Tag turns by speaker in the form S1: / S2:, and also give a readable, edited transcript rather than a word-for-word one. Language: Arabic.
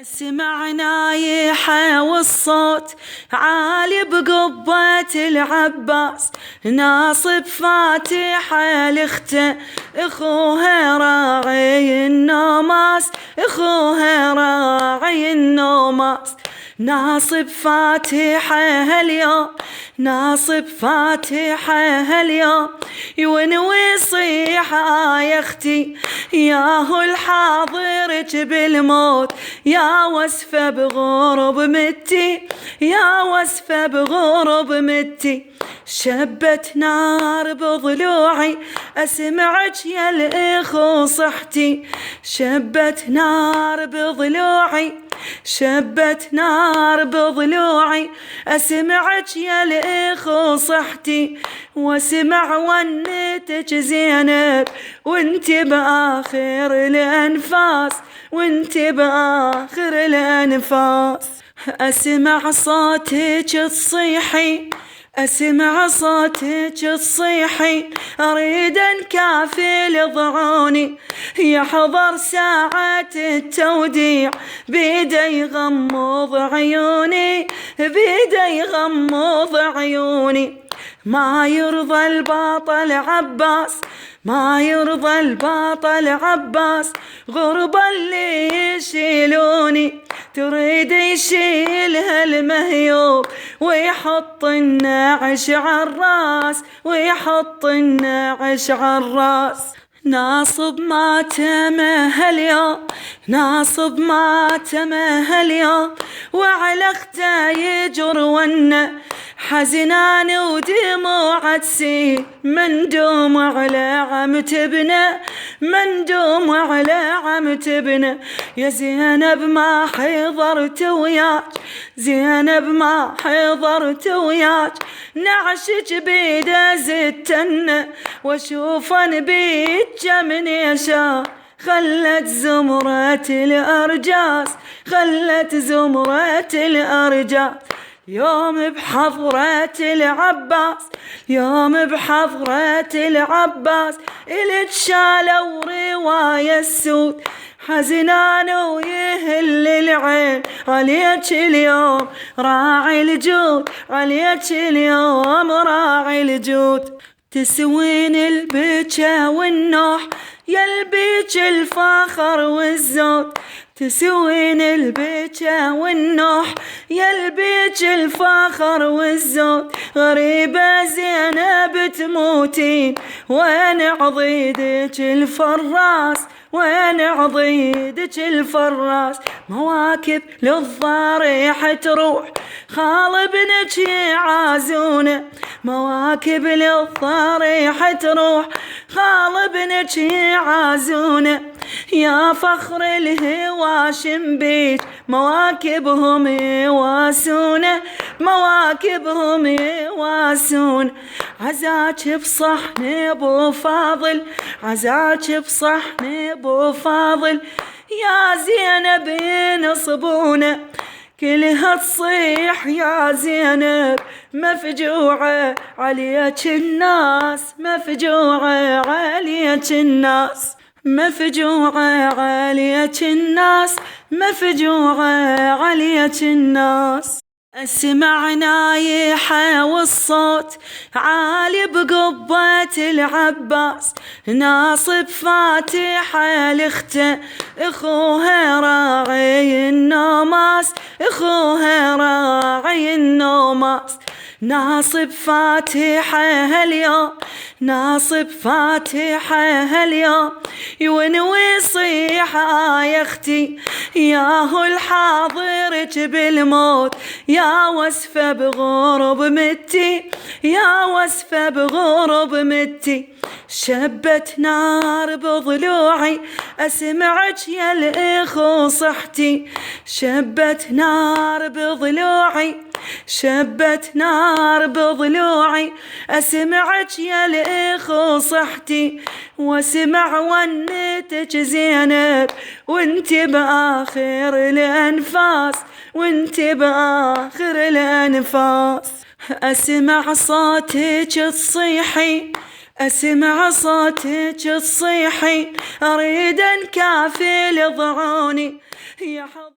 S1: اسمع نايحة والصوت عالي بقبة العباس، ناصب فاتحة لاخته اخوها راعي النوماس، اخوها راعي النوماس. ناصب فاتحة هاليوم، ناصب فاتحة هاليوم، يونوي يصيح يا اختي ياهو الحاضرك بالموت، يا وسفة بغرب متي، يا وسفة بغرب متي. شبت نار بضلوعي اسمعك يا الاخو صحتي، شبت نار بضلوعي، شبت نار بضلوعي اسمعك يا الاخو صحتي، واسمع ونتك زينب وانت باخر الانفاس، وانت باخر الانفاس. اسمع صوتك تصيحي، اسمع صوتك تصيحي، اريد انكافل ضعوني يحضر ساعة التوديع، بيدي يغمض عيوني، بيدي يغمض عيوني. ما يرضى البطل عباس، ما يرضى البطل عباس، غربا اللي يشيلوني، تريد يشيلها المهيوب ويحط النعش عالراس، ويحط النعش عالراس. ناصب ماتمه هاليوم، ناصب ماتمه هاليوم، وعلى اخته يجر ونه حزنان ودموع تسيل، مندوم على عم تبنى، مندوم على عم تبنى. يا زينب ما حضرت وياك، زينب ما حضرت وياك، نعشك بيده زتن واشوفن بيك من يشاء، خلت زمرة الأرجاس، خلت زمرة الأرجاس. يوم بحضرة العباس، يوم بحضرة العباس، إلك شالوا رواية السود، حزنان ويهل العين عليك اليوم راعي الجود، عليك اليوم راعي الجود. تسوين البكا والنوح يلبيك الفخر والزود، تسوين البكا والنوح يلبيك الفخر والزود. غريبة زينب تموتين وين عضيدك الفراس، وين عضيدك الفراس. مواكب للضريح تروح خال ابنك يعازونه، مواكب للضريح تروح خال ابنك يعازونه. يا فخر الهواشم بيك مواكبهم يواسونه، مواكبهم يواسون. عزاك بصحن ابو فاضل، عزاك بصحن ابو فاضل، يا زينب ينصبونه كلها تصيح يا زينب، مفجوعة عليك الناس، مفجوعة عليك الناس، مفجوعة عليك الناس، مفجوعة عليك الناس. اسمع نايحة والصوت عالي بقبة العباس، ناصب فاتحة لاخته اخوها راعي النوماس، اخوها راعي النوماس. ناصب فاتحة هاليوم، ناصب فاتحة هاليوم، يونوي يصيح يا اختي ياهو الحاضرك بالموت، يا وسفة بغرب متي، يا وسفة بغرب متي. شبت نار بضلوعي اسمعك يا الاخو صحتي، شبت نار بضلوعي، شبت نار بضلوعي اسمعك يا الاخو صحتي، واسمع ونتك زينب وانت باخر الانفاس، وانت باخر الانفاس. اسمع صوتك تصيحي، اسمع صوتك تصيحي، اريد انكافل ضعوني يا